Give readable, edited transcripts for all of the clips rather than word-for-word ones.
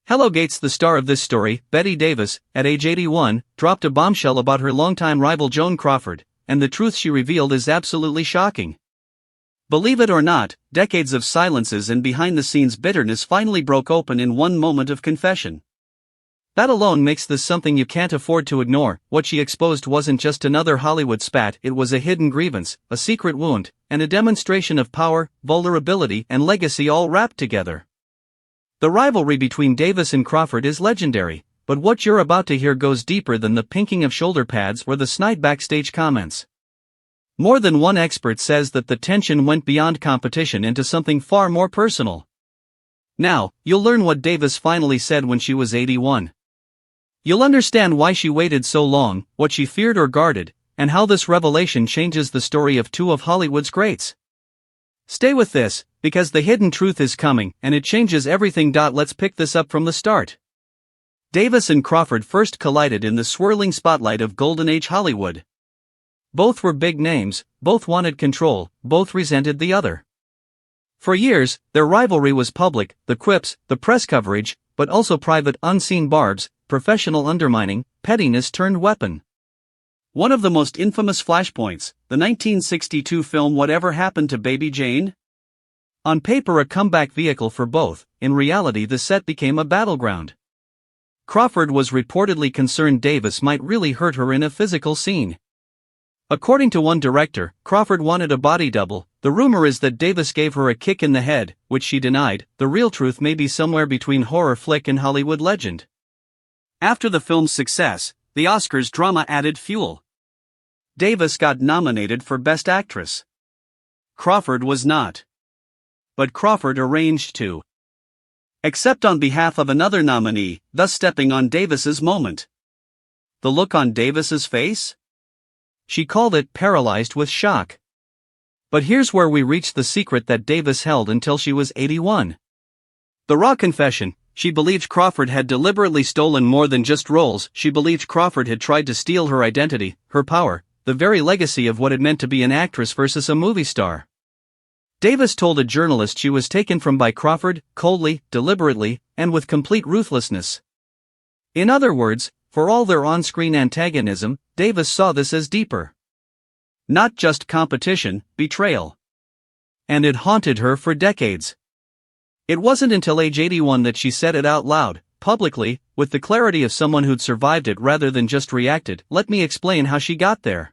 Hello Gates. The star of this story, Bette Davis, at age 81, dropped a bombshell about her longtime rival Joan Crawford, and the truth she revealed is absolutely shocking. Believe it or not, decades of silences and behind-the-scenes bitterness finally broke open in one moment of confession. That alone makes this something you can't afford to ignore. What she exposed wasn't just another Hollywood spat, it was a hidden grievance, a secret wound, and a demonstration of power, vulnerability, and legacy all wrapped together. The rivalry between Davis and Crawford is legendary, but what you're about to hear goes deeper than the pinking of shoulder pads or the snide backstage comments. More than one expert says that the tension went beyond competition into something far more personal. Now, you'll learn what Davis finally said when she was 81. You'll understand why she waited so long, what she feared or guarded, and how this revelation changes the story of two of Hollywood's greats. Stay with this, because the hidden truth is coming, and it changes everything. Let's pick this up from the start. Davis and Crawford first collided in the swirling spotlight of Golden Age Hollywood. Both were big names, both wanted control, both resented the other. For years, their rivalry was public, the quips, the press coverage, but also private, unseen barbs, professional undermining, pettiness turned weapon. One of the most infamous flashpoints, the 1962 film Whatever Happened to Baby Jane? On paper a comeback vehicle for both, in reality the set became a battleground. Crawford was reportedly concerned Davis might really hurt her in a physical scene. According to one director, Crawford wanted a body double. The rumor is that Davis gave her a kick in the head, which she denied. The real truth may be somewhere between horror flick and Hollywood legend. After the film's success, the Oscars drama added fuel. Davis got nominated for Best Actress. Crawford was not. But Crawford arranged to accept on behalf of another nominee, thus stepping on Davis's moment. The look on Davis's face? She called it paralyzed with shock. But here's where we reach the secret that Davis held until she was 81. The raw confession: she believed Crawford had deliberately stolen more than just roles. She believed Crawford had tried to steal her identity, her power, the very legacy of what it meant to be an actress versus a movie star. Davis told a journalist she was taken from by Crawford, coldly, deliberately, and with complete ruthlessness. In other words, for all their on-screen antagonism, Davis saw this as deeper. Not just competition, betrayal. And it haunted her for decades. It wasn't until age 81 that she said it out loud, publicly, with the clarity of someone who'd survived it rather than just reacted. Let me explain how she got there.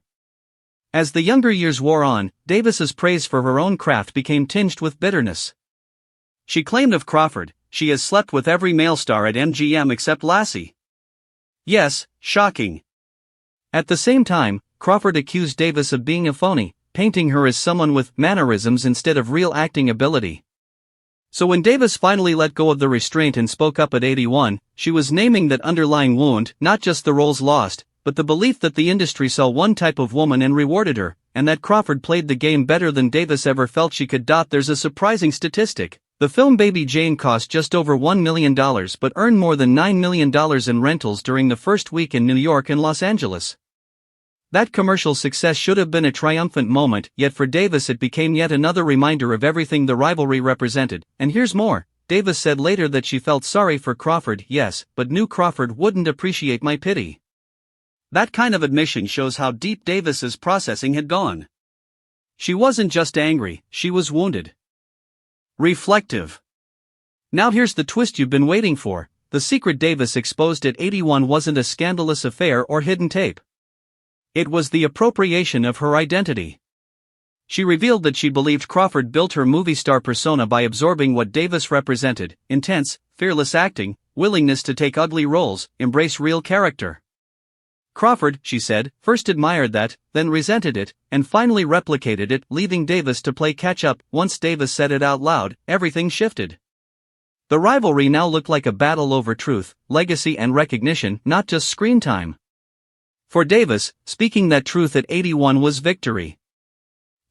As the younger years wore on, Davis's praise for her own craft became tinged with bitterness. She claimed of Crawford, "She has slept with every male star at MGM except Lassie." Yes, shocking. At the same time, Crawford accused Davis of being a phony, painting her as someone with mannerisms instead of real acting ability. So when Davis finally let go of the restraint and spoke up at 81, she was naming that underlying wound, not just the roles lost, but the belief that the industry saw one type of woman and rewarded her, and that Crawford played the game better than Davis ever felt she could. There's a surprising statistic. The film Baby Jane cost just over $1 million but earned more than $9 million in rentals during the first week in New York and Los Angeles. That commercial success should have been a triumphant moment, yet for Davis it became yet another reminder of everything the rivalry represented. And here's more. Davis said later that she felt sorry for Crawford, yes, but knew Crawford wouldn't appreciate my pity. That kind of admission shows how deep Davis's processing had gone. She wasn't just angry, she was wounded. Reflective. Now here's the twist you've been waiting for. The secret Davis exposed at 81 wasn't a scandalous affair or hidden tape. It was the appropriation of her identity. She revealed that she believed Crawford built her movie star persona by absorbing what Davis represented: intense, fearless acting, willingness to take ugly roles, embrace real character. Crawford, she said, first admired that, then resented it, and finally replicated it, leaving Davis to play catch-up. Once Davis said it out loud, everything shifted. The rivalry now looked like a battle over truth, legacy and recognition, not just screen time. For Davis, speaking that truth at 81 was victory.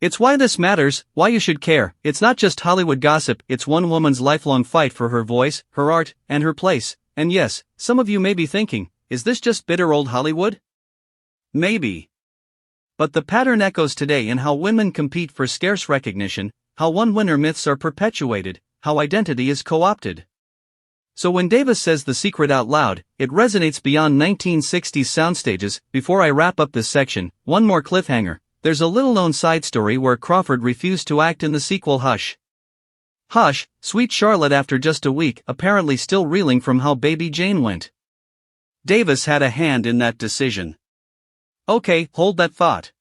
It's why this matters, why you should care. It's not just Hollywood gossip, it's one woman's lifelong fight for her voice, her art, and her place. And yes, some of you may be thinking, is this just bitter old Hollywood? Maybe. But the pattern echoes today in how women compete for scarce recognition, how one-winner myths are perpetuated, how identity is co-opted. So when Davis says the secret out loud, it resonates beyond 1960s soundstages. Before I wrap up this section, one more cliffhanger. There's a little-known side story where Crawford refused to act in the sequel Hush. Hush, Sweet Charlotte. After just a week, apparently still reeling from how Baby Jane went. Davis had a hand in that decision. Okay, hold that thought.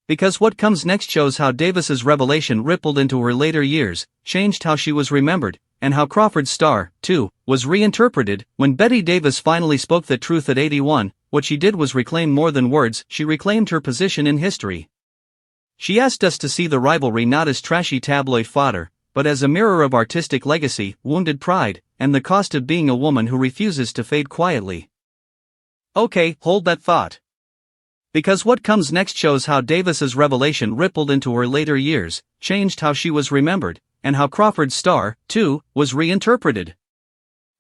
Because what comes next shows how Davis's revelation rippled into her later years, changed how she was remembered, and how Crawford's star, too, was reinterpreted. When Bette Davis finally spoke the truth at 81, what she did was reclaim more than words. She reclaimed her position in history. She asked us to see the rivalry not as trashy tabloid fodder, but as a mirror of artistic legacy, wounded pride, and the cost of being a woman who refuses to fade quietly. Okay, hold that thought. Because what comes next shows how Davis's revelation rippled into her later years, changed how she was remembered, and how Crawford's star, too, was reinterpreted.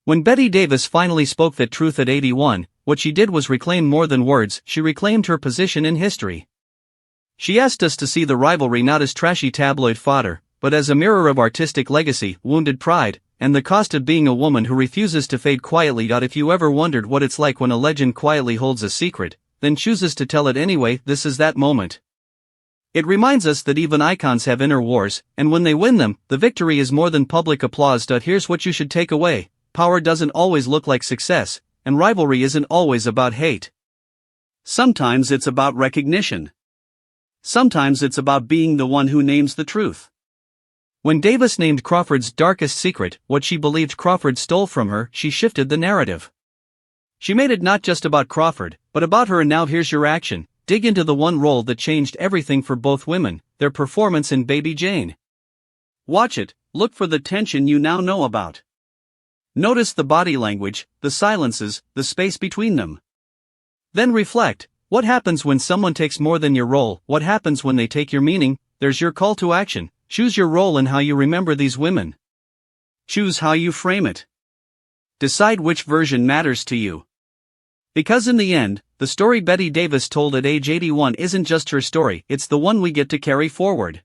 When Bette Davis finally spoke the truth at 81, what she did was reclaim more than words. She reclaimed her position in history. She asked us to see the rivalry not as trashy tabloid fodder, but as a mirror of artistic legacy, wounded pride, and the cost of being a woman who refuses to fade quietly. If you ever wondered what it's like when a legend quietly holds a secret, then chooses to tell it anyway, this is that moment. It reminds us that even icons have inner wars, and when they win them, the victory is more than public applause. Here's what you should take away: power doesn't always look like success, and rivalry isn't always about hate. Sometimes it's about recognition. Sometimes it's about being the one who names the truth. When Davis named Crawford's darkest secret, what she believed Crawford stole from her, she shifted the narrative. She made it not just about Crawford, but about her. And now here's your action. Dig into the one role that changed everything for both women, their performance in Baby Jane. Watch it, look for the tension you now know about. Notice the body language, the silences, the space between them. Then reflect, what happens when someone takes more than your role? What happens when they take your meaning? There's your call to action. Choose your role and how you remember these women. Choose how you frame it. Decide which version matters to you. Because in the end, the story Bette Davis told at age 81 isn't just her story, it's the one we get to carry forward.